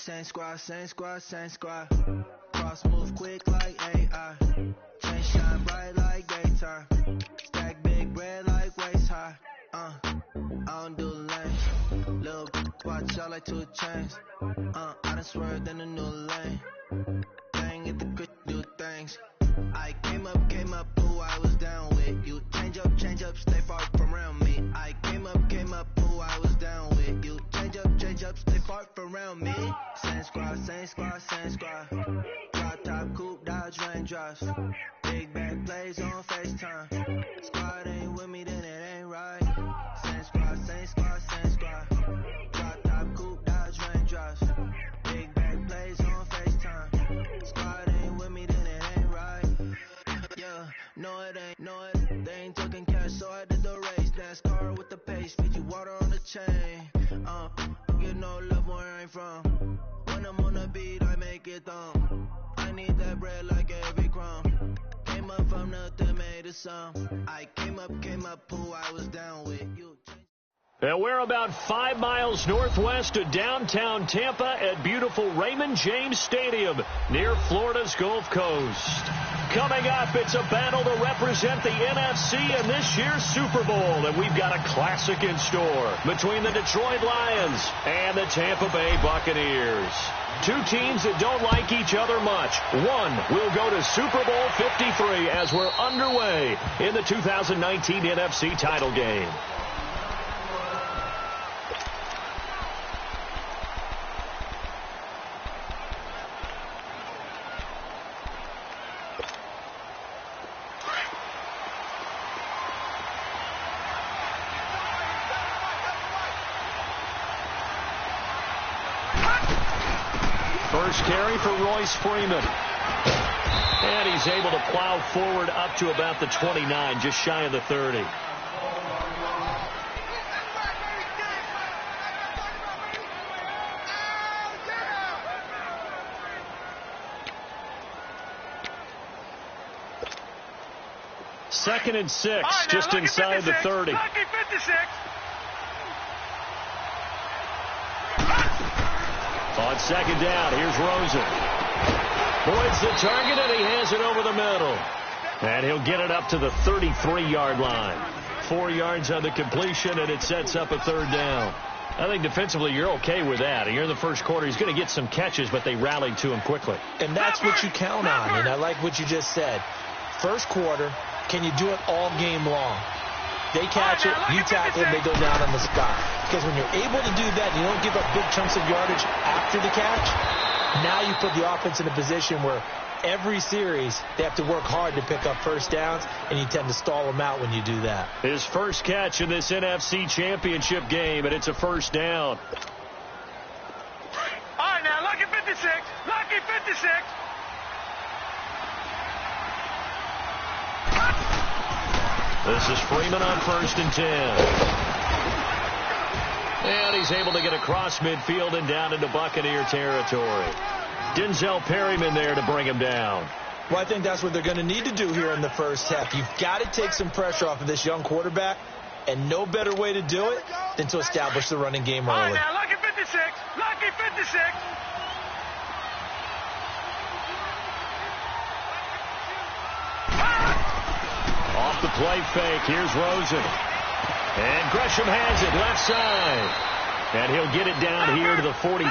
Same squad, same squad, same squad. Cross move quick like AI. Chain shine bright like daytime. Stack big bread like waist high. I don't do lanes. Little watch out like 2 chains. I done swerved in a new lane. Bang at the grit, do things. I came up, who I was down with. You change up, stay far from around me. I came up, who I was down with. You change up, stay far from around me. Same squad, same squad, same squad. Drop top, coupe, dodge, raindrops. Big bag plays on FaceTime. Squad ain't with me, then it ain't right. Same squad, same squad, same squad. Drop top, coupe, dodge, raindrops. Big bag plays on FaceTime. Squad ain't with me, then it ain't right. Yeah, no it ain't, they ain't talking cash, so I did the race. NASCAR with the pace, feed you water on the chain. Get no love where I ain't from. When I'm on the beat, I make it thumb. I need that bread like every crumb. Came up from nothing, made a sum. I came up, who I was down with. You. And we're about 5 miles northwest of downtown Tampa at beautiful Raymond James Stadium near Florida's Gulf Coast. Coming up, it's a battle to represent the NFC in this year's Super Bowl, and we've got a classic in store between the Detroit Lions and the Tampa Bay Buccaneers. 2 teams that don't like each other much. One will go to Super Bowl 53 as we're underway in the 2019 NFC title game. First carry for Royce Freeman. And he's able to plow forward up to about the 29, just shy of the 30. Second and 6, just inside the 30. Lucky 56. On second down, here's Rosen. Boyd's the target, and he has it over the middle. And he'll get it up to the 33-yard line. 4 yards on the completion, and it sets up a third down. I think defensively you're okay with that. You're in the first quarter. He's going to get some catches, but they rallied to him quickly. And that's what you count on, and I like what you just said. First quarter, can you do it all game long? They catch it, you tackle it, they go down on the spot. Because when you're able to do that, you don't give up big chunks of yardage after the catch, now you put the offense in a position where every series they have to work hard to pick up first downs, and you tend to stall them out when you do that. His first catch in this NFC Championship game, and it's a first down. All right, now, lucky 56. Lucky 56. This is Freeman on 1st and 10. And he's able to get across midfield and down into Buccaneer territory. Denzel Perryman there to bring him down. Well, I think that's what they're going to need to do here in the first half. You've got to take some pressure off of this young quarterback, and no better way to do it than to establish the running game early. All right, now, lucky 56. Lucky 56. Off the play fake, here's Rosen. And Gresham has it left side. And he'll get it down here to the 43.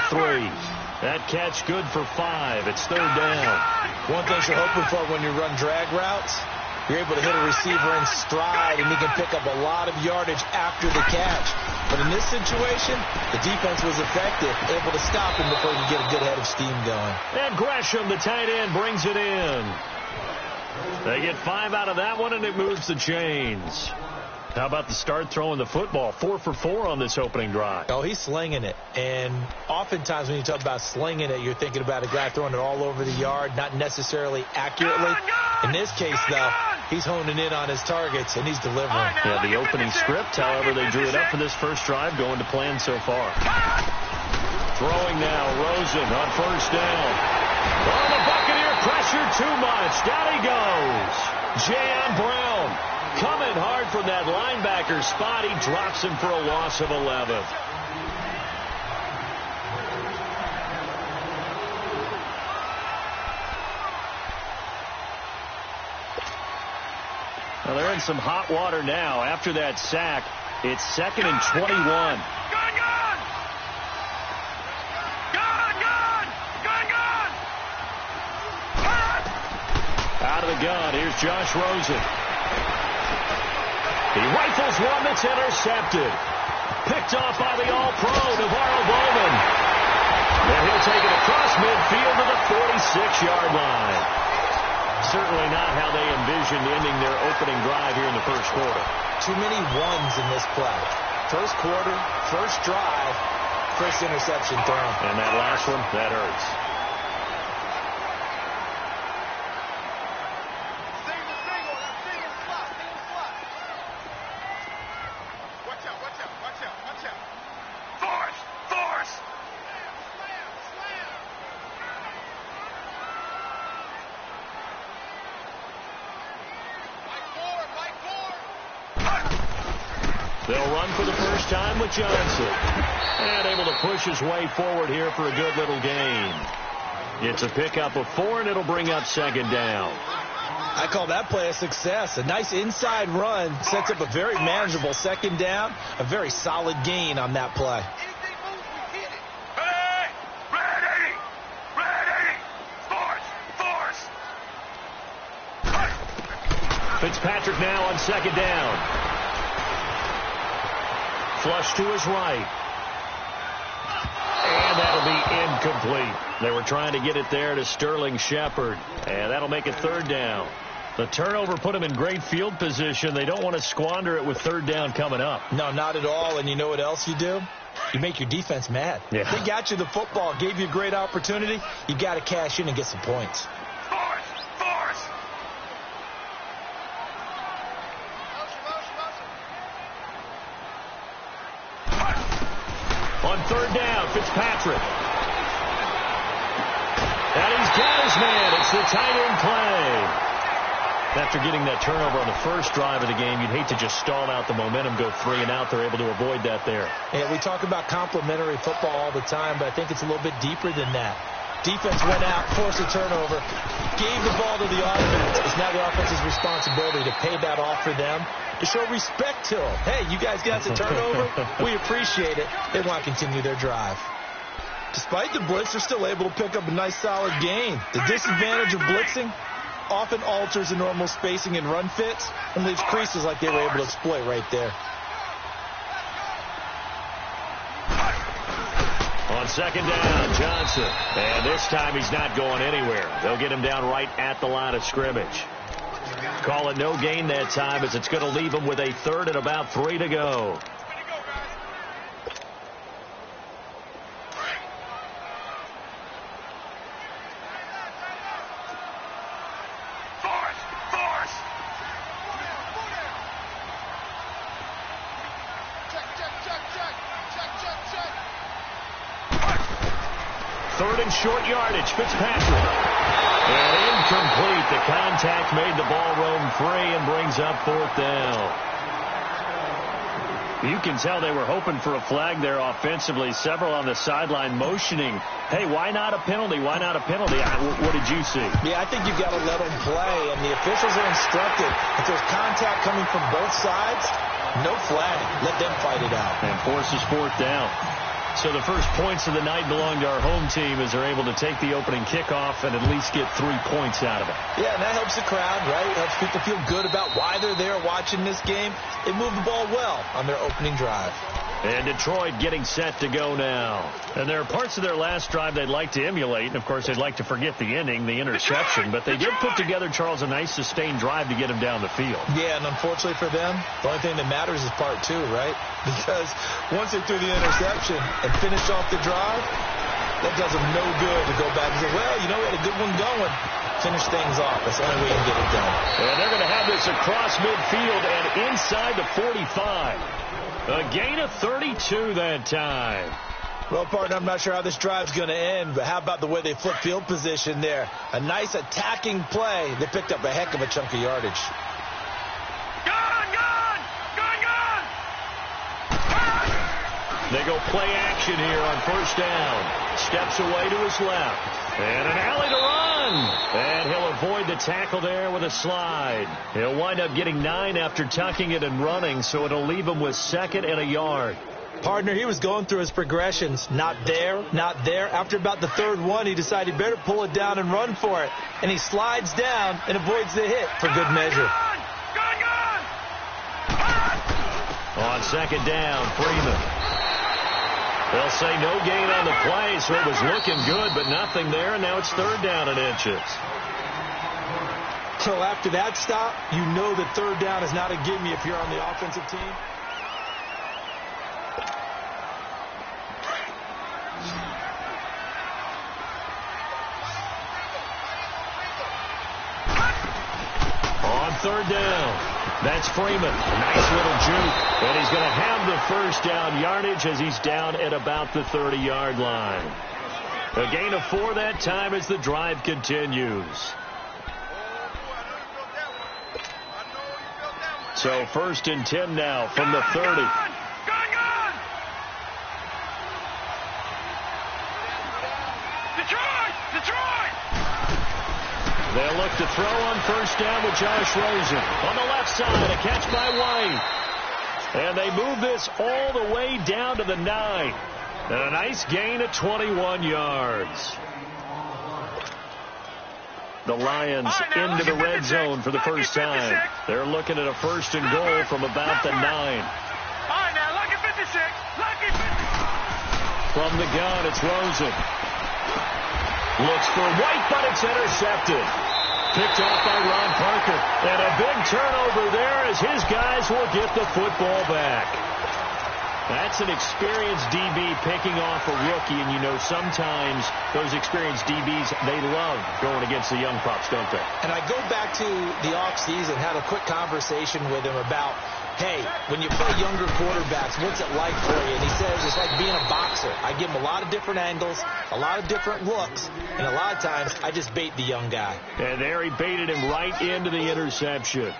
That catch good for 5. It's third down. One thing you're hoping for when you run drag routes, you're able to hit a receiver in stride, and he can pick up a lot of yardage after the catch. But in this situation, the defense was effective, able to stop him before he could get a good head of steam going. And Gresham, the tight end, brings it in. They get 5 out of that one, and it moves the chains. How about the start throwing the football? 4 for 4 on this opening drive. Oh, he's slinging it. And oftentimes when you talk about slinging it, you're thinking about a guy throwing it all over the yard, not necessarily accurately. In this case, though, he's honing in on his targets, and he's delivering. Yeah, the opening script, however, they drew it up for this first drive, going to plan so far. Throwing now, Rosen on first down. Oh, the Buccaneer pressure too much. Down he goes. Jan Brown coming hard from that linebacker spot. He drops him for a loss of 11. Well, they're in some hot water now. After that sack, it's 2nd and 21. Gone! Out of the gun, here's Josh Rosen. He rifles one that's intercepted. Picked off by the All-Pro, Navarro Bowman. And he'll take it across midfield to the 46-yard line. Certainly not how they envisioned ending their opening drive here in the first quarter. Too many ones in this play. First quarter, first drive, first interception thrown. And that last one, that hurts. They'll run for the first time with Johnson. And able to push his way forward here for a good little gain. It's a pickup of 4, and it'll bring up 2nd down. I call that play a success. A nice inside run sets up a very manageable 2nd down. A very solid gain on that play. Fitzpatrick now on 2nd down. Flush to his right. And that'll be incomplete. They were trying to get it there to Sterling Shepard. And that'll make it 3rd down. The turnover put them in great field position. They don't want to squander it with 3rd down coming up. No, not at all. And you know what else you do? You make your defense mad. Yeah. They got you the football, gave you a great opportunity. You got to cash in and get some points. On 3rd down, Fitzpatrick. And he's got his man. It's the tight end play. After getting that turnover on the first drive of the game, you'd hate to just stall out the momentum, go 3 and out. They're able to avoid that there. Yeah, we talk about complementary football all the time, but I think it's a little bit deeper than that. Defense went out, forced a turnover, gave the ball to the offense. It's now the offense's responsibility to pay that off for them, to show respect to them. Hey, you guys got the turnover. We appreciate it. They want to continue their drive. Despite the blitz, they're still able to pick up a nice, solid gain. The disadvantage of blitzing often alters the normal spacing and run fits and leaves creases like they were able to exploit right there. On 2nd down, Johnson. And this time he's not going anywhere. They'll get him down right at the line of scrimmage. Call it no gain that time, as it's going to leave him with a 3rd and about 3 to go. Third and short yardage, Fitzpatrick. And incomplete. The contact made the ball roam free and brings up 4th down. You can tell they were hoping for a flag there offensively. Several on the sideline motioning, hey, why not a penalty? Why not a penalty? What did you see? Yeah, I think you've got to let them play, and the officials are instructed. If there's contact coming from both sides, no flag. Let them fight it out. And forces 4th down. So the first points of the night belong to our home team as they're able to take the opening kickoff and at least get 3 points out of it. Yeah, and that helps the crowd, right? It helps people feel good about why they're there watching this game. They moved the ball well on their opening drive. And Detroit getting set to go now. And there are parts of their last drive they'd like to emulate. And, of course, they'd like to forget the ending, the interception. But they did put together, Charles, a nice sustained drive to get him down the field. Yeah, and unfortunately for them, the only thing that matters is part 2, right? Because once they threw the interception and finished off the drive, that does them no good to go back and say, well, you know, we had a good one going. Finish things off. That's the only way you can get it done. And they're going to have this across midfield and inside the 45. A gain of 32 that time. Well, partner, I'm not sure how this drive's going to end, but how about the way they flip field position there? A nice attacking play. They picked up a heck of a chunk of yardage. They go play action here on first down. Steps away to his left. And an alley to run. And he'll avoid the tackle there with a slide. He'll wind up getting 9 after tucking it and running, so it'll leave him with 2nd and a yard. Partner, he was going through his progressions. Not there, not there. After about the 3rd one, he decided he better pull it down and run for it. And he slides down and avoids the hit for good measure. On 2nd down, Freeman. They'll say no gain on the play, so it was looking good, but nothing there, and now it's 3rd down and inches. So after that stop, you know that 3rd down is not a gimme if you're on the offensive team. On 3rd down. That's Freeman. A nice little juke. And he's going to have the first down yardage as he's down at about the 30-yard line. A gain of 4 that time as the drive continues. So 1st and 10 now from the 30. They'll look to throw on first down with Josh Rosen. On the left side, a catch by White. And they move this all the way down to the 9. And a nice gain of 21 yards. The Lions into the red zone for the first time. They're looking at a 1st and goal from about the 9. From the gun, it's Rosen. Looks for White, but it's intercepted. Picked off by Ron Parker. And a big turnover there as his guys will get the football back. That's an experienced DB picking off a rookie, and you know sometimes those experienced DBs, they love going against the young pups, don't they? And I go back to the offseason, had a quick conversation with him about, hey, when you play younger quarterbacks, what's it like for you? And he says it's like being a boxer. I give him a lot of different angles, a lot of different looks, and a lot of times I just bait the young guy. And there he baited him right into the interception.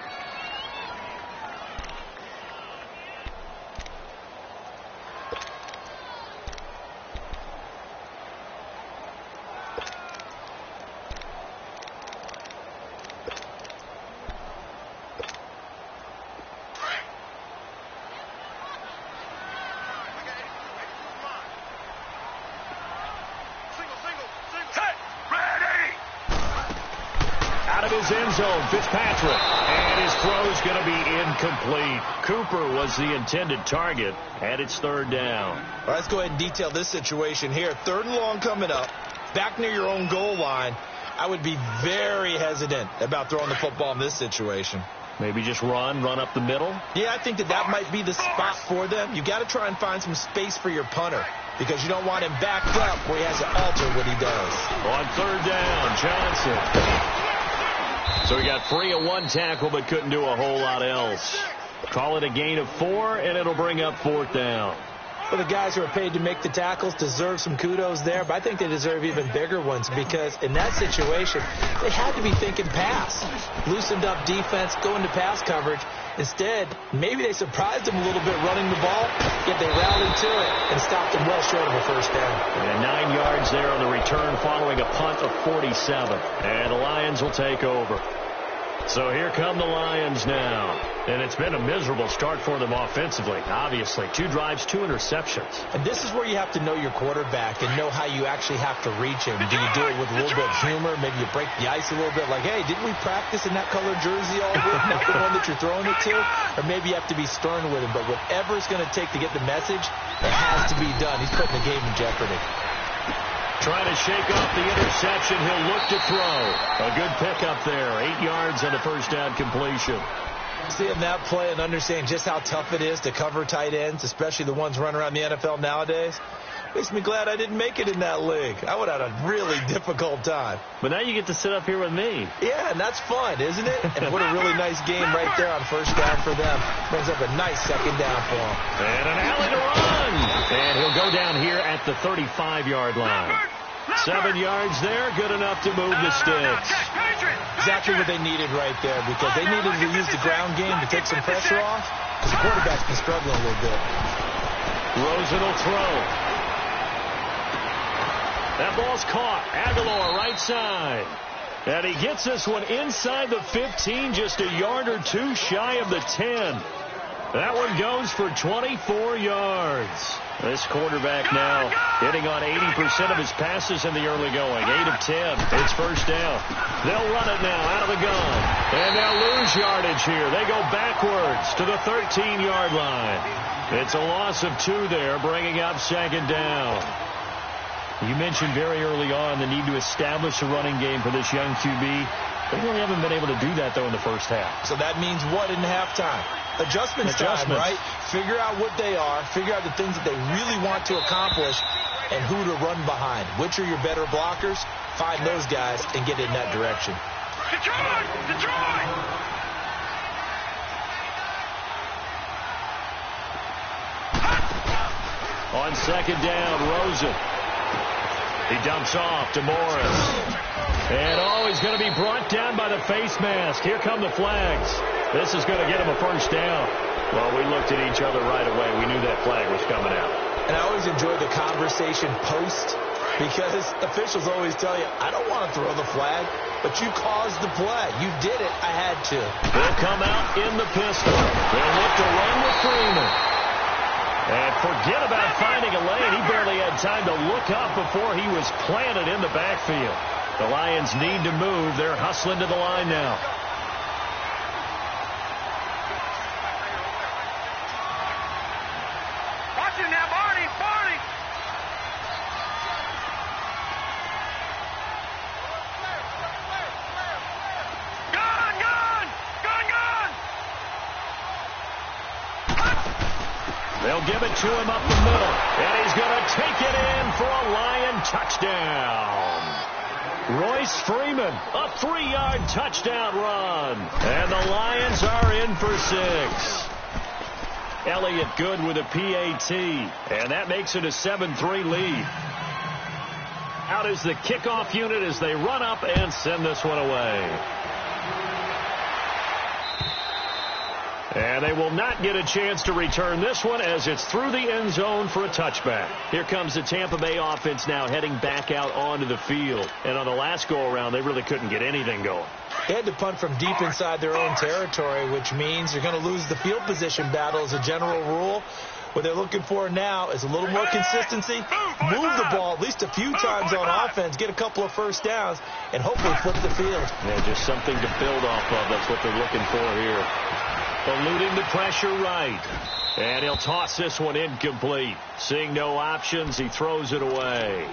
End zone, Fitzpatrick, and his throw's going to be incomplete. Cooper was the intended target, and it's 3rd down. All right, let's go ahead and detail this situation here. 3rd and long coming up, back near your own goal line. I would be very hesitant about throwing the football in this situation. Maybe just run up the middle? Yeah, I think that might be the spot for them. You got to try and find some space for your punter because you don't want him backed up where he has to alter what he does. On 3rd down, Johnson. So he got free of 1 tackle but couldn't do a whole lot else. Call it a gain of 4, and it'll bring up 4th down. Well, the guys who are paid to make the tackles deserve some kudos there, but I think they deserve even bigger ones because in that situation, they had to be thinking pass. Loosened up defense, going to pass coverage. Instead, maybe they surprised them a little bit running the ball, yet they rallied to it and stopped them well short of a first down. And 9 yards there on the return following a punt of 47. And the Lions will take over. So here come the Lions now. And it's been a miserable start for them offensively, obviously. 2 drives, 2 interceptions. And this is where you have to know your quarterback and know how you actually have to reach him. Do you do it with a little bit of humor? Maybe you break the ice a little bit like, hey, didn't we practice in that colored jersey all week? Not the one that you're throwing it to? Or maybe you have to be stern with him. But whatever it's going to take to get the message, it has to be done. He's putting the game in jeopardy. Trying to shake off the interception. He'll look to throw. A good pickup there. 8 yards on the first down completion. Seeing that play and understanding just how tough it is to cover tight ends, especially the ones running around the NFL nowadays, makes me glad I didn't make it in that league. I would have had a really difficult time. But now you get to sit up here with me. Yeah, and that's fun, isn't it? And what a really nice game right there on first down for them. Brings up a nice 2nd down for them. And an alley to run. And he'll go down here at the 35-yard line. 7 yards there, good enough to move the sticks. Exactly what they needed right there because they needed to use the ground game to take some pressure off because the quarterback's been struggling a little bit. Rosen will throw. That ball's caught. Aguilar right side. And he gets this one inside the 15, just a yard or two shy of the 10. That one goes for 24 yards. This quarterback now hitting on 80% of his passes in the early going. 8 of 10. It's first down. They'll run it now out of the gun. And they'll lose yardage here. They go backwards to the 13-yard line. It's a loss of 2 there, bringing up second down. You mentioned very early on the need to establish a running game for this young QB. They really haven't been able to do that, though, in the first half. So that means what in halftime? Adjustments time, right? Figure out what they are. Figure out the things that they really want to accomplish and who to run behind. Which are your better blockers? Find those guys and get in that direction. Detroit! Detroit! On second down, Rosen. He dumps off to Morris. And he's going to be brought down by the face mask. Here come the flags. This is going to get him a first down. Well, we looked at each other right away. We knew that flag was coming out. And I always enjoy the conversation post, because officials always tell you, I don't want to throw the flag, but you caused the play. You did it. I had to. They'll come out in the pistol. They'll look to run with Freeman. And forget about finding a lane. He barely had time to look up before he was planted in the backfield. The Lions need to move. They're hustling to the line now. Watch it now, Barney! Barney! Gun! Gun! Gun! Gun! They'll give it to him up the middle. And he's going to take it in for a Lion touchdown. Royce Freeman, a 3-yard touchdown run. And the Lions are in for 6. Elliott good with a PAT. And that makes it a 7-3 lead. Out is the kickoff unit as they run up and send this one away. And they will not get a chance to return this one as it's through the end zone for a touchback. Here comes the Tampa Bay offense now heading back out onto the field. And on the last go-around, they really couldn't get anything going. They had to punt from deep inside their own territory, which means you're going to lose the field position battle as a general rule. What they're looking for now is a little more consistency, move the ball at least a few times on offense, get a couple of first downs, and hopefully flip the field. Yeah, just something to build off of. That's what they're looking for here. Eluding the pressure right. And he'll toss this one incomplete. Seeing no options, he throws it away.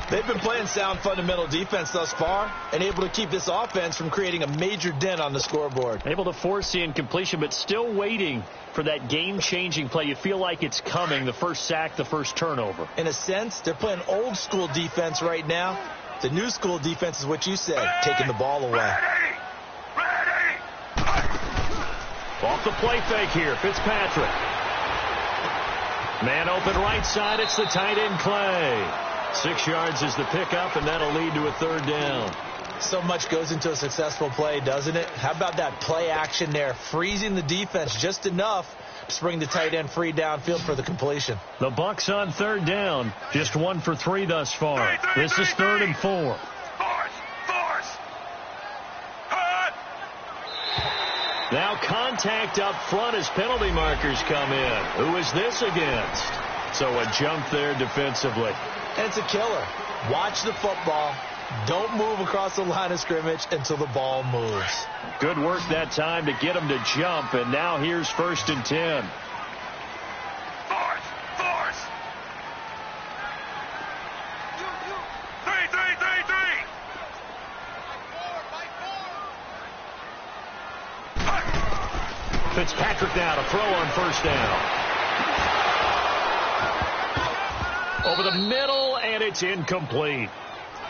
They've been playing sound fundamental defense thus far and able to keep this offense from creating a major dent on the scoreboard. Able to force the incompletion, but still waiting for that game-changing play. You feel like it's coming, the first sack, the first turnover. In a sense, they're playing old-school defense right now. The new school defense is what you said, taking the ball away. Off the play fake here, Fitzpatrick. Man open right side, it's the tight end Clay. 6 yards is the pickup, and that'll lead to a third down. So much goes into a successful play, doesn't it? How about that play action there, freezing the defense just enough to bring the tight end free downfield for the completion. The Bucs on third down, just 1 for 3 thus far. This is 3rd and 4. Now contact up front as penalty markers come in. Who is this against? So a jump there defensively. And it's a killer. Watch the football. Don't move across the line of scrimmage until the ball moves. Good work that time to get him to jump, and now here's 1st and 10. Force! 3! Fitzpatrick now to throw on 1st down. Over the middle, and it's incomplete.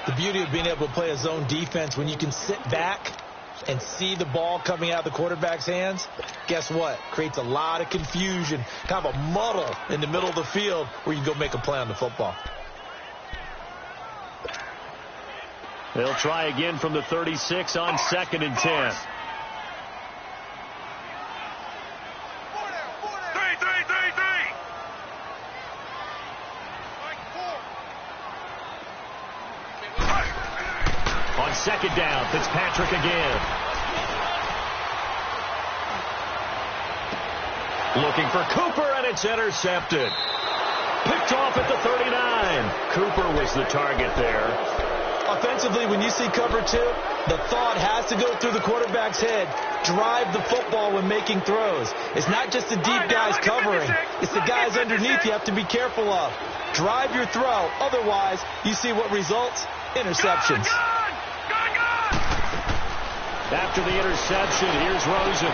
The beauty of being able to play a zone defense when you can sit back and see the ball coming out of the quarterback's hands, guess what? Creates a lot of confusion, kind of a muddle in the middle of the field where you can go make a play on the football. They'll try again from the 36 on 2nd and 10. On second down, Fitzpatrick again. Looking for Cooper, and it's intercepted. Picked off at the 39. Cooper was the target there. Offensively, when you see cover two, the thought has to go through the quarterback's head. Drive the football when making throws. It's not just the deep guys covering. It's the guys underneath you have to be careful of. Drive your throw. Otherwise, you see what results? Interceptions. After the interception, here's Rosen.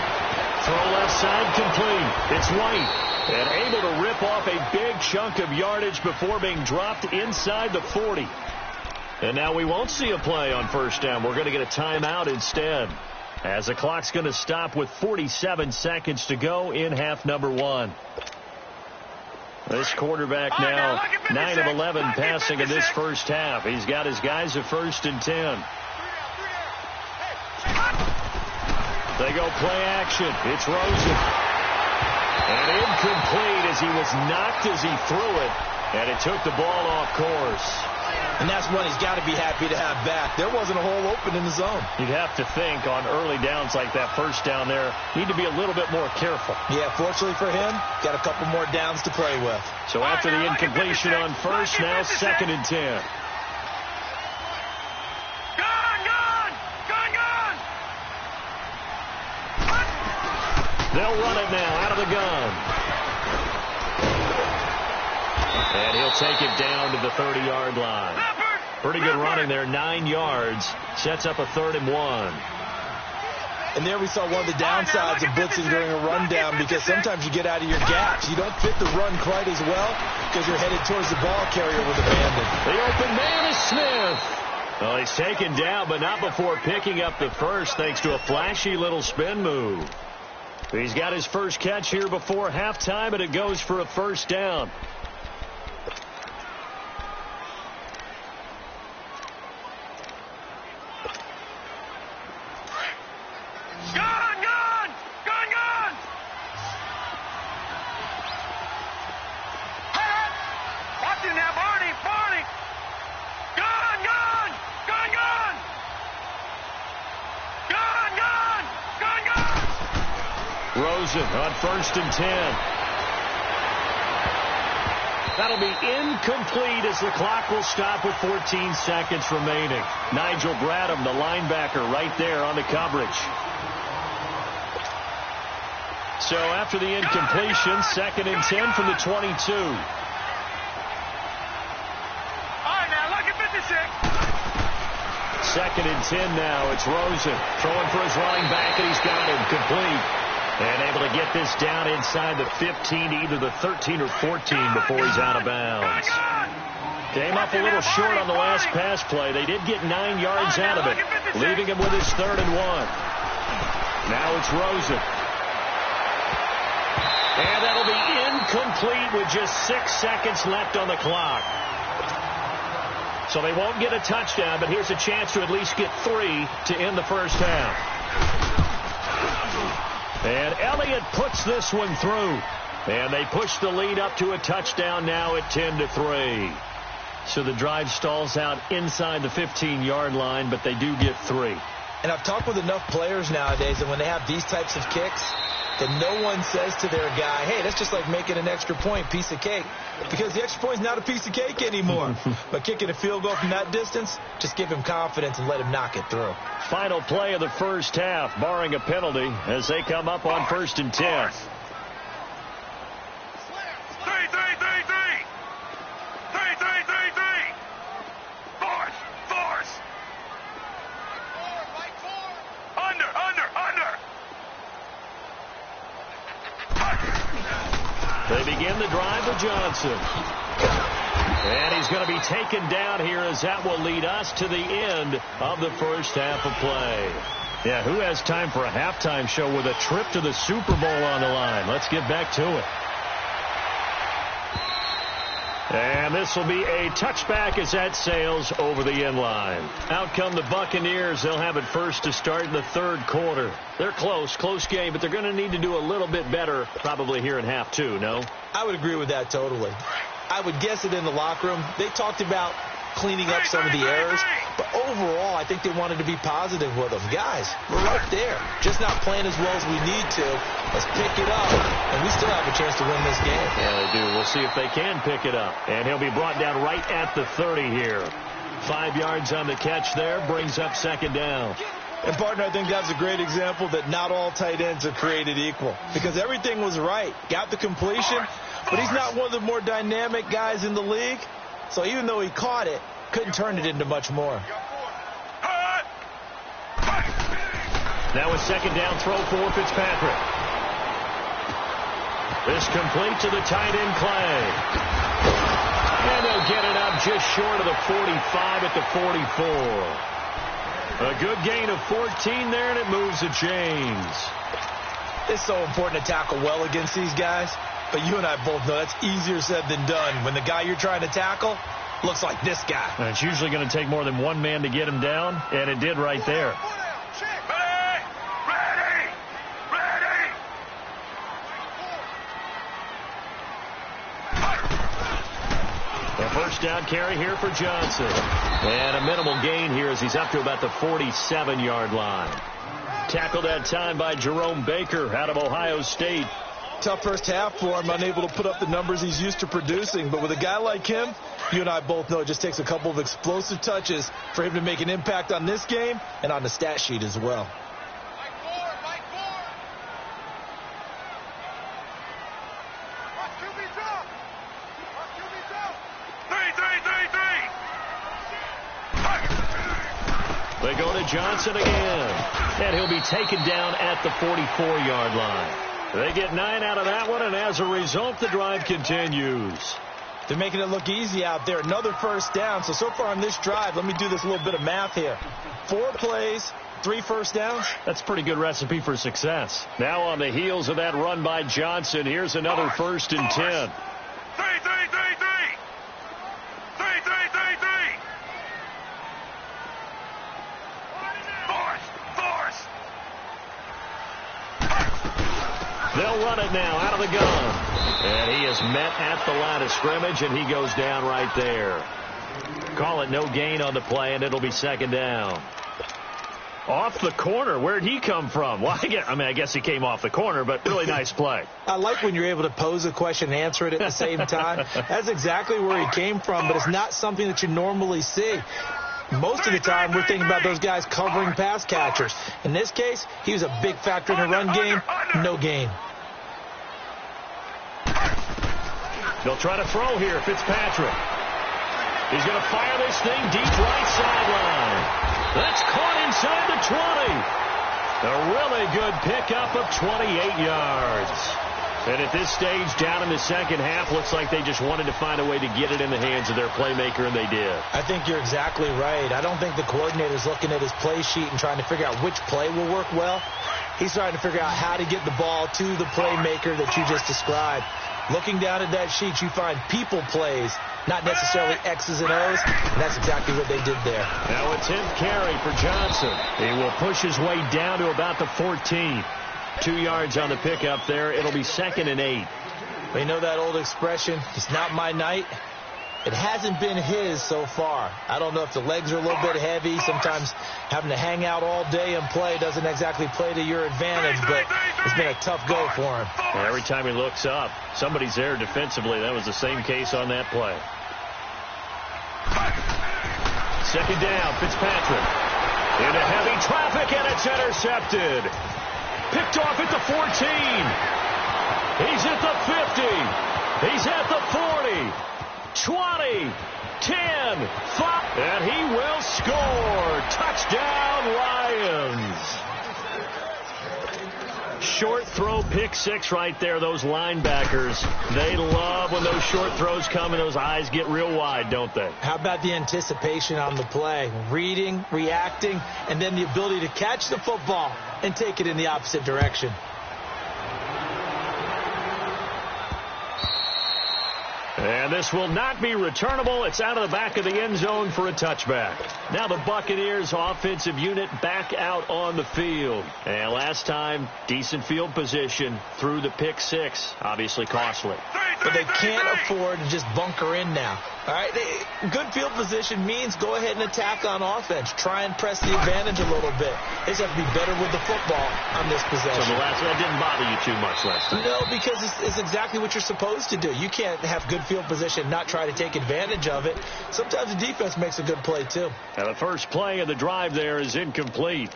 Throw left side complete. It's White. And able to rip off a big chunk of yardage before being dropped inside the 40. And now we won't see a play on first down. We're going to get a timeout instead, as the clock's going to stop with 47 seconds to go in half number one. This quarterback now 9 of 11 passing in this first half. He's got his guys at 1st and 10. They go play action. It's Rosen. And incomplete as he was knocked as he threw it. And it took the ball off course. And that's one he's got to be happy to have back. There wasn't a hole open in the zone. You'd have to think on early downs like that first down there, need to be a little bit more careful. Yeah, fortunately for him, got a couple more downs to play with. So after the incompletion on first, now 2nd and 10. They'll run it now out of the gun. And he'll take it down to the 30-yard line. Pretty good running there, 9 yards. Sets up a 3rd and 1. And there we saw one of the downsides of blitzing during a rundown, because sometimes you get out of your gaps. You don't fit the run quite as well because you're headed towards the ball carrier with abandon. The open man is Smith. Well, he's taken down, but not before picking up the first, thanks to a flashy little spin move. He's got his first catch here before halftime, and it goes for a first down. On 1st and 10. That'll be incomplete as the clock will stop with 14 seconds remaining. Nigel Bradham, the linebacker, right there on the coverage. So after the incompletion, 2nd and 10 from the 22. All right, now look at 56. 2nd and 10 now. It's Rosen throwing for his running back, and he's got him complete. And able to get this down inside the 15 to either the 13 or 14 before he's out of bounds. Came up a little short on the last pass play. They did get 9 yards out of it, leaving him with his 3rd and 1. Now it's Rosen. And that'll be incomplete with just 6 seconds left on the clock. So they won't get a touchdown, but here's a chance to at least get 3 to end the first half. And Elliott puts this one through. And they push the lead up to a touchdown now at 10-3. So the drive stalls out inside the 15-yard line, but they do get 3. And I've talked with enough players nowadays that when they have these types of kicks, that no one says to their guy, hey, that's just like making an extra point, piece of cake. Because the extra point is not a piece of cake anymore. But kicking a field goal from that distance, just give him confidence and let him knock it through. Final play of the first half, barring a penalty, as they come up on 1st and 10. 3. Force. Under. They begin the drive with Johnson. And he's going to be taken down here, as that will lead us to the end of the first half of play. Yeah, who has time for a halftime show with a trip to the Super Bowl on the line? Let's get back to it. And this will be a touchback as that sails over the end line. Out come the Buccaneers. They'll have it first to start in the 3rd quarter. They're close game, but they're going to need to do a little bit better probably here in half 2, no? I would agree with that totally. I would guess that in the locker room, they talked about cleaning up some of the errors, but overall, I think they wanted to be positive with him. Guys, we're right there. Just not playing as well as we need to. Let's pick it up, and we still have a chance to win this game. Yeah, they do. We'll see if they can pick it up. And he'll be brought down right at the 30 here. 5 yards on the catch there, brings up second down. And, partner, I think that's a great example that not all tight ends are created equal, because everything was right. Got the completion, but he's not one of the more dynamic guys in the league. So even though he caught it, couldn't turn it into much more. Now a second down throw for Fitzpatrick. This complete to the tight end, Clay. And they'll get it up just short of the 45 at the 44. A good gain of 14 there, and it moves the chains. It's so important to tackle well against these guys, but you and I both know that's easier said than done when the guy you're trying to tackle looks like this guy. And it's usually going to take more than one man to get him down, and it did right there. First down carry here for Johnson. And a minimal gain here as he's up to about the 47-yard line. Tackled that time by Jerome Baker out of Ohio State. Tough first half for him, unable to put up the numbers he's used to producing. But with a guy like him, you and I both know it just takes a couple of explosive touches for him to make an impact on this game and on the stat sheet as well. They go to Johnson again, and he'll be taken down at the 44-yard line. They get 9 out of that one, and as a result, the drive continues. They're making it look easy out there. Another first down. So far on this drive, let me do this little bit of math here. 4 plays, 3 first downs. That's a pretty good recipe for success. Now on the heels of that run by Johnson, here's another 1st and 10. They'll run it now out of the gun. And he is met at the line of scrimmage, and he goes down right there. Call it no gain on the play, and it'll be second down. Off the corner. Where'd he come from? Well, I guess he came off the corner, but really nice play. I like when you're able to pose a question and answer it at the same time. That's exactly where he came from, but it's not something that you normally see. Most of the time, we're thinking about those guys covering pass catchers. In this case, he was a big factor in the run game. No gain. They'll try to throw here, Fitzpatrick. He's going to fire this thing deep right sideline. That's caught inside the 20. A really good pickup of 28 yards. And at this stage, down in the second half, looks like they just wanted to find a way to get it in the hands of their playmaker, and they did. I think you're exactly right. I don't think the coordinator's looking at his play sheet and trying to figure out which play will work well. He's trying to figure out how to get the ball to the playmaker that you just described. Looking down at that sheet, you find people plays, not necessarily X's and O's, and that's exactly what they did there. Now a 10th carry for Johnson. He will push his way down to about the 14. 2 yards on the pickup there. It'll be 2nd and 8. Well, you know that old expression, it's not my night. It hasn't been his so far. I don't know if the legs are a little bit heavy. Sometimes having to hang out all day and play doesn't exactly play to your advantage, but it's been a tough go for him. And every time he looks up, somebody's there defensively. That was the same case on that play. Second down, Fitzpatrick. Into heavy traffic, and it's intercepted. Picked off at the 14. He's at the 50. He's at the 40. 20, 10, 5, and he will score. Touchdown, Lions. Short throw, pick 6 right there. Those linebackers, they love when those short throws come and those eyes get real wide, don't they? How about the anticipation on the play? Reading, reacting, and then the ability to catch the football and take it in the opposite direction. And this will not be returnable. It's out of the back of the end zone for a touchback. Now the Buccaneers offensive unit back out on the field. And last time, decent field position through the pick 6. Obviously costly. but they can't afford to just bunker in now. All right, good field position means go ahead and attack on offense. Try and press the advantage a little bit. They just have to be better with the football on this possession. So that didn't bother you too much last time? No, because it's exactly what you're supposed to do. You can't have good field position and not try to take advantage of it. Sometimes the defense makes a good play, too. And the first play of the drive there is incomplete.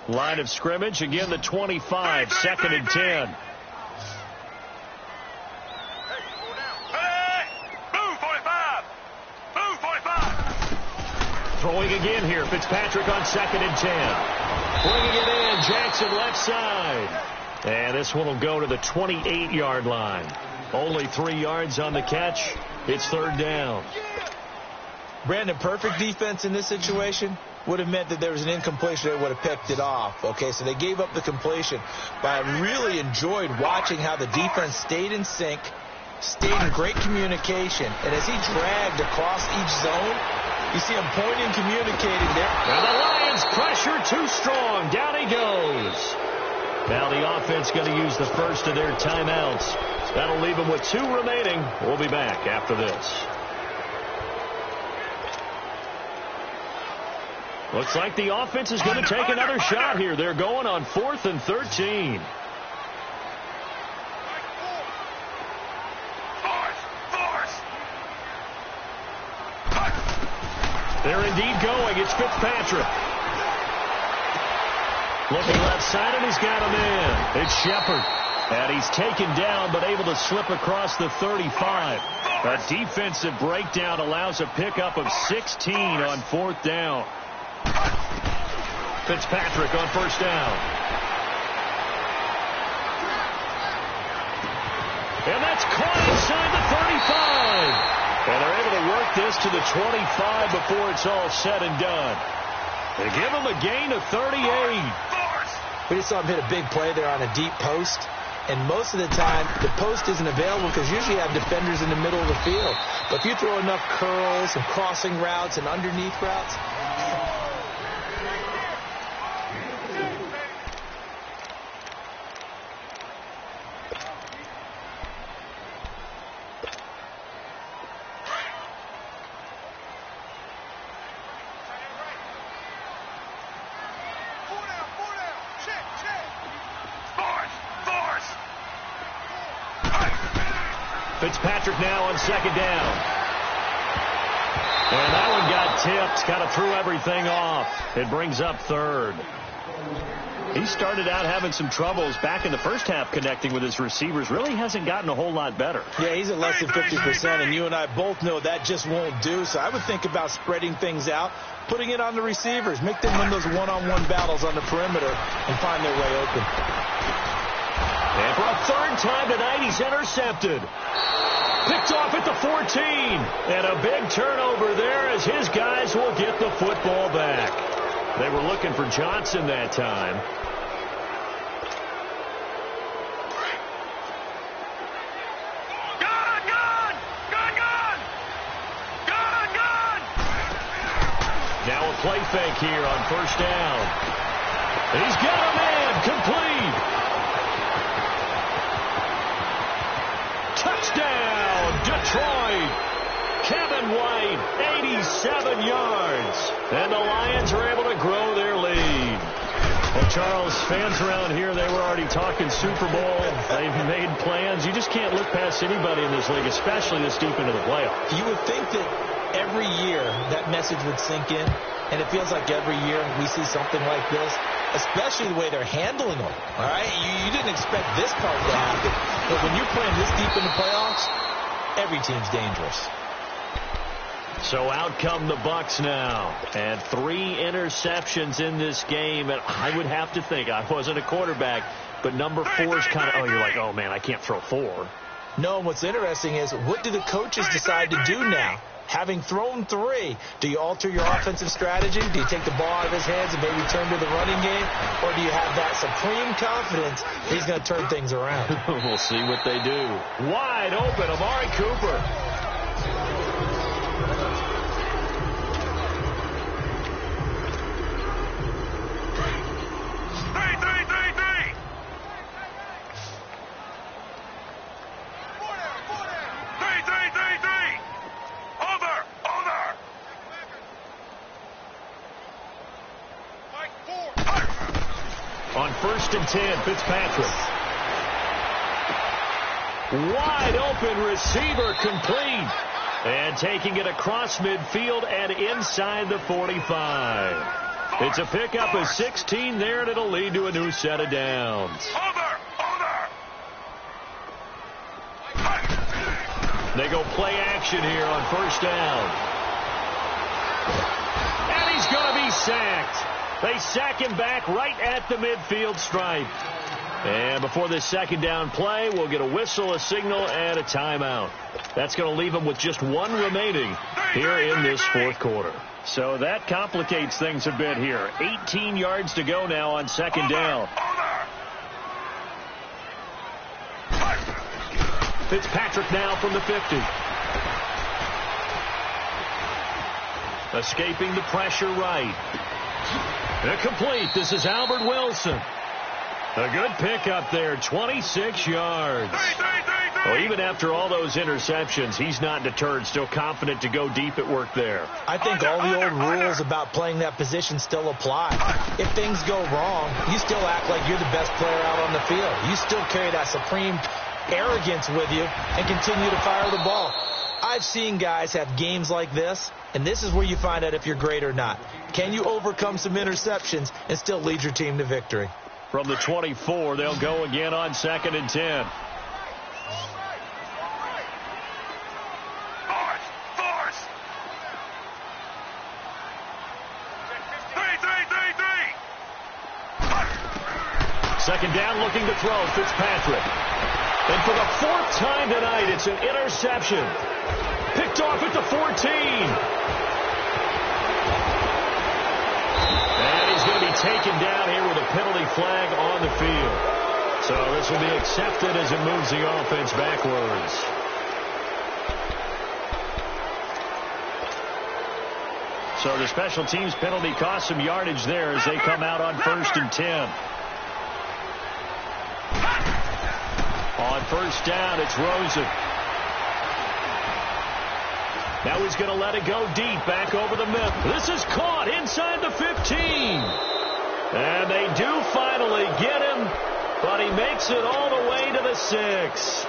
Line of scrimmage, again the 25, second and 10. Throwing again here, Fitzpatrick on second and 10. Bringing it in, Jackson left side. And this one will go to the 28-yard line. Only 3 yards on the catch. It's third down. Brandon, perfect defense in this situation would have meant that there was an incompletion. They would have picked it off. Okay, so they gave up the completion. But I really enjoyed watching how the defense stayed in sync, stayed in great communication. And as he dragged across each zone, you see him pointing, communicating there. And the Lions pressure too strong. Down he goes. Now the offense going to use the first of their timeouts. That'll leave them with 2 remaining. We'll be back after this. Looks like the offense is going to take another shot here. They're going on 4th and 13. They're indeed going. It's Fitzpatrick. Looking left side, and he's got him in. It's Shepard. And he's taken down, but able to slip across the 35. A defensive breakdown allows a pickup of 16 on 4th down. Fitzpatrick on first down. And that's caught inside the 35. And they're able to work this to the 25 before it's all said and done. They give him a gain of 38. We just saw him hit a big play there on a deep post. And most of the time, the post isn't available because usually you have defenders in the middle of the field. But if you throw enough curls and crossing routes and underneath routes, Fitzpatrick now on second down. And that one got tipped. Kind of threw everything off. It brings up third. He started out having some troubles back in the first half connecting with his receivers. Really hasn't gotten a whole lot better. Yeah, he's at less than 50%, and you and I both know that just won't do. So I would think about spreading things out, putting it on the receivers, make them win those one-on-one battles on the perimeter and find their way open. And for a third time tonight, he's intercepted. Picked off at the 14. And a big turnover there as his guys will get the football back. They were looking for Johnson that time. Now a play fake here on first down. And he's got a man complete. Touchdown, Detroit. Kevin White, 87 yards. And the Lions are able to grow their lead. Well, Charles, fans around here, they were already talking Super Bowl. They've made plans. You just can't look past anybody in this league, especially this deep into the playoffs. You would think that every year that message would sink in, and it feels like every year we see something like this, especially the way they're handling them. All right, you didn't expect this part to happen, but when you're playing this deep in the playoffs, every team's dangerous. So out come the Bucs now, and 3 interceptions in this game. And I would have to think, I wasn't a quarterback, but number 4 is kind of, you're like, oh man, I can't throw 4. No, and what's interesting is, what do the coaches decide to do now? Having thrown 3, do you alter your offensive strategy? Do you take the ball out of his hands and maybe turn to the running game? Or do you have that supreme confidence that he's going to turn things around? We'll see what they do. Wide open, Amari Cooper. 1st and 10, Fitzpatrick. Wide open receiver, complete. And taking it across midfield and inside the 45. It's a pickup of 16 there, and it'll lead to a new set of downs. They go play action here on 1st down. And he's going to be sacked. They sack him back right at the midfield stripe. And before this 2nd down play, we'll get a whistle, a signal, and a timeout. That's going to leave them with just 1 remaining here in this 4th quarter. So that complicates things a bit here. 18 yards to go now on 2nd down. Fitzpatrick now from the 50. Escaping the pressure right. Incomplete. This is Albert Wilson. A good pickup there, 26 yards. Well, even after all those interceptions, he's not deterred, still confident to go deep at work there. I think all the old rules about playing that position still apply. If things go wrong, you still act like you're the best player out on the field. You still carry that supreme arrogance with you and continue to fire the ball. I've seen guys have games like this, and this is where you find out if you're great or not. Can you overcome some interceptions and still lead your team to victory? From the 24, they'll go again on 2nd and 10. Second down, looking to throw, Fitzpatrick. And for the 4th time tonight, it's an interception. Picked off at the 14. And he's going to be taken down here with a penalty flag on the field. So this will be accepted as it moves the offense backwards. So the special teams penalty cost some yardage there as they come out on 1st and 10. On 1st down, it's Rosen. Now he's going to let it go deep, back over the middle. This is caught inside the 15. And they do finally get him, but he makes it all the way to the 6.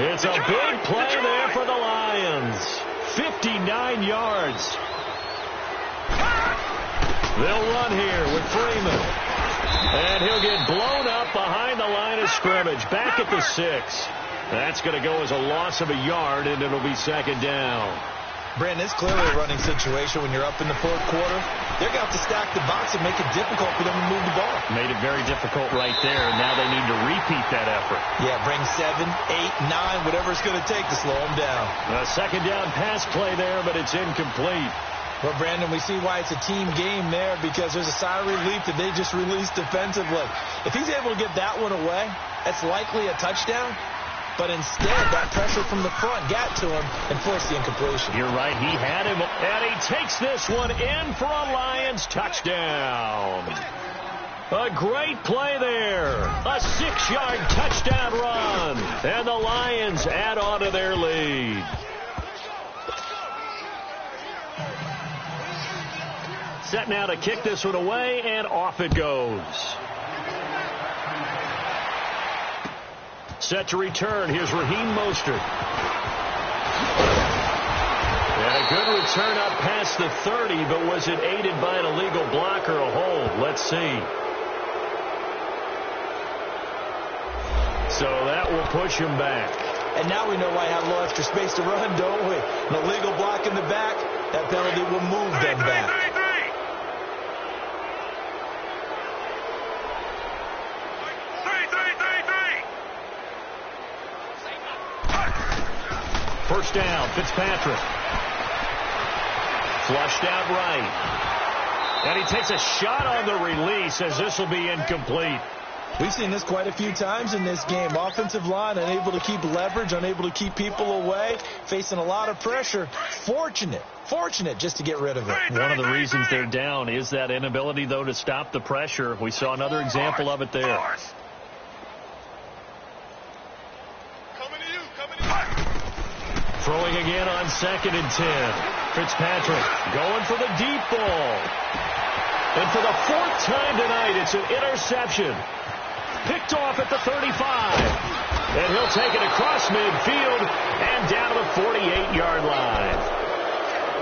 It's a big play there for the Lions. 59 yards. They'll run here with Freeman. And he'll get blown up behind the line of scrimmage, back at the 6. That's going to go as a loss of a yard, and it'll be 2nd down. Brandon, it's clearly a running situation when you're up in the 4th quarter. They're going to have to stack the box and make it difficult for them to move the ball. Made it very difficult right there, and now they need to repeat that effort. Yeah, bring 7, 8, 9, whatever it's going to take to slow them down. A 2nd down pass play there, but it's incomplete. Well, Brandon, we see why it's a team game there, because there's a sigh of relief that they just released defensively. If he's able to get that one away, that's likely a touchdown. But instead, that pressure from the front got to him and forced the incompletion. You're right. He had him, and he takes this one in for a Lions touchdown. A great play there. A 6-yard touchdown run. And the Lions add on to their lead. Set now to kick this one away, and off it goes. Set to return. Here's Raheem Mostert. And a good return up past the 30, but was it aided by an illegal block or a hold? Let's see. So that will push him back. And now we know why I have a little extra space to run, don't we? An illegal block in the back, that penalty will move them back. First down, Fitzpatrick. Flushed out right. And he takes a shot on the release as this will be incomplete. We've seen this quite a few times in this game. Offensive line unable to keep leverage, unable to keep people away, facing a lot of pressure. Fortunate just to get rid of it. One of the reasons they're down is that inability, though, to stop the pressure. We saw another example of it there. Throwing again on 2nd and 10. Fitzpatrick going for the deep ball. And for the 4th time tonight, it's an interception. picked off at the 35. And he'll take it across midfield and down to the 48-yard line.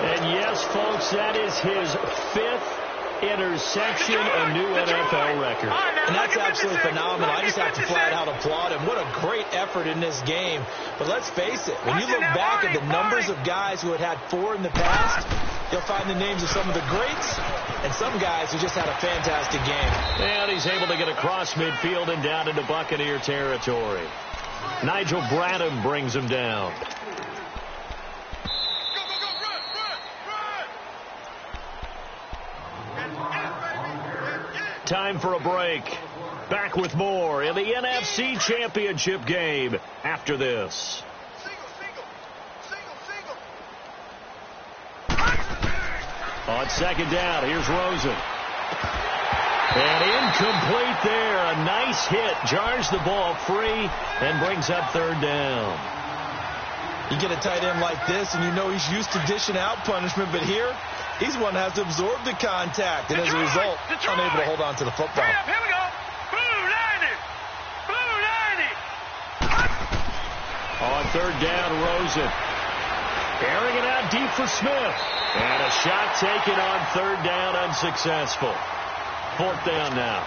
And yes, folks, that is his 5th interception, a new NFL record. And that's absolutely phenomenal. I just have to flat out applaud him. What a great effort in this game. But let's face it, when you look back at the numbers of guys who had 4 in the past, you'll find the names of some of the greats and some guys who just had a fantastic game. And he's able to get across midfield and down into Buccaneer territory. Nigel Bradham brings him down. Time for a break. Back with more in the NFC Championship game after this. On second down, here's Rosen. And incomplete there. A nice hit. Jars the ball free and brings up third down. You get a tight end like this, and you know he's used to dishing out punishment, but here, he's one that has to absorb the contact, and as a result, unable to hold on to the football. Here we go. Blue 90. Blue 90. On third down, Rosen. Airing it out deep for Smith. And a shot taken on third down, unsuccessful. Fourth down now.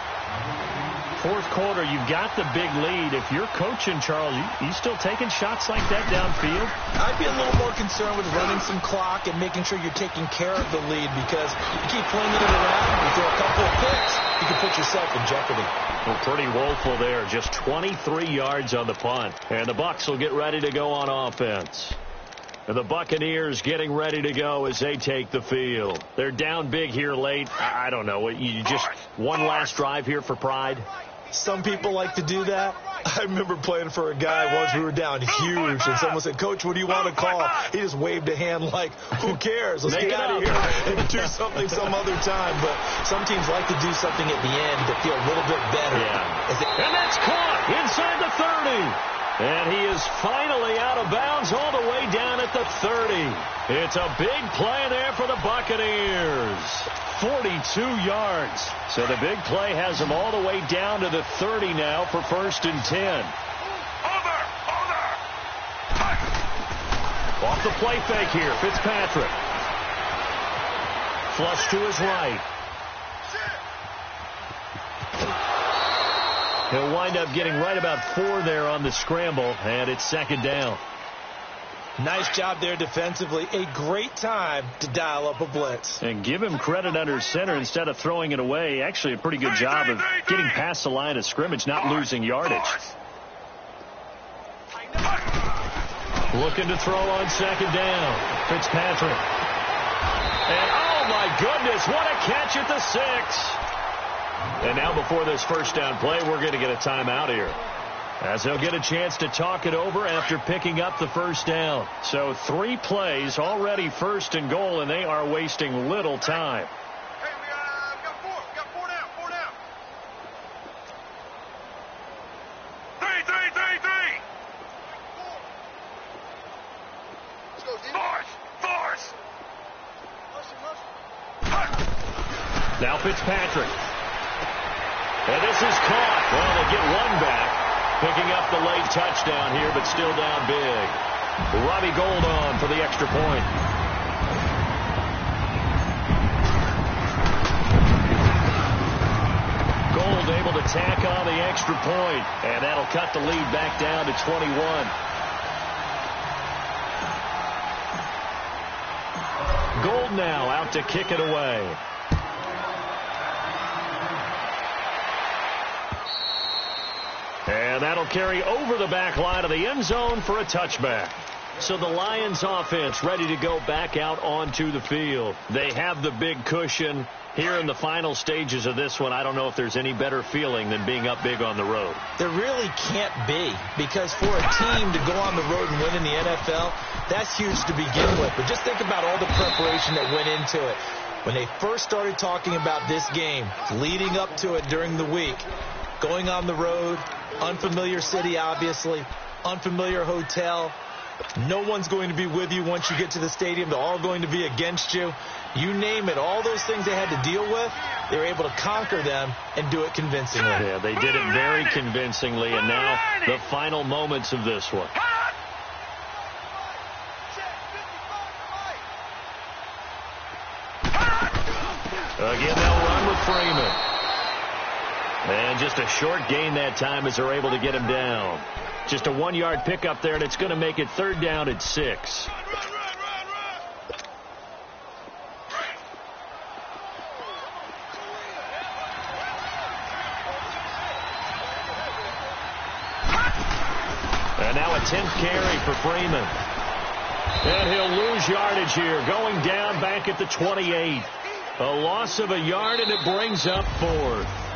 Fourth quarter, you've got the big lead. If you're coaching, Charles, you still taking shots like that downfield? I'd be a little more concerned with running some clock and making sure you're taking care of the lead, because you keep flinging it around, you throw a couple of picks, you can put yourself in jeopardy. Well, pretty woeful there. Just 23 yards on the punt. And the Bucs will get ready to go on offense. And the Buccaneers getting ready to go as they take the field. They're down big here late. I don't know. You just one last drive here for pride? Some people like to do that. I remember playing for a guy once. We were down huge, and someone said, "Coach, what do you want to call?" He just waved a hand like, "Who cares? Let's get out of here and do something some other time." But some teams like to do something at the end to feel a little bit better. Yeah. And that's caught inside the 30. And he is finally out of bounds all the way down at the 30. It's a big play there for the Buccaneers. 42 yards. So the big play has them all the way down to the 30 now for 1st and 10. Over. Off the play fake here, Fitzpatrick. Flush to his right. He'll wind up getting right about 4 there on the scramble, and it's second down. Nice job there defensively. A great time to dial up a blitz. And give him credit under center instead of throwing it away. Actually, a pretty good job of getting past the line of scrimmage, not losing yardage. Looking to throw on second down. Fitzpatrick. And, oh, my goodness, what a catch at the 6. And now before this first down play, we're going to get a timeout here, as they'll get a chance to talk it over after picking up the first down. So 3 plays, already 1st and goal, and they are wasting little time. Hey, we got 4. We got 4 down. 4 down. 3. Let's go, D. Force. Now Fitzpatrick. And this is caught. Well, they get one back, picking up the late touchdown here, but still down big. Robbie Gould on for the extra point. Gould able to tack on the extra point, and that'll cut the lead back down to 21. Gould now out to kick it away. And that'll carry over the back line of the end zone for a touchback. So the Lions offense ready to go back out onto the field. They have the big cushion here in the final stages of this one. I don't know if there's any better feeling than being up big on the road. There really can't be, because for a team to go on the road and win in the NFL, that's huge to begin with. But just think about all the preparation that went into it. When they first started talking about this game, leading up to it during the week, going on the road, unfamiliar city, obviously, unfamiliar hotel, No one's going to be with you once you get to the stadium. They're all going to be against you. You name it, all those things they had to deal with, they were able to conquer them and do it convincingly. Yeah, they did it very convincingly, and now the final moments of this one. Again, they'll run with Freeman. And just a short gain that time as they're able to get him down. Just a 1-yard pickup there, and it's going to make it 3rd down and 6. And now a 10th carry for Freeman. And he'll lose yardage here, going down back at the 28. A loss of a yard, and it brings up 4th.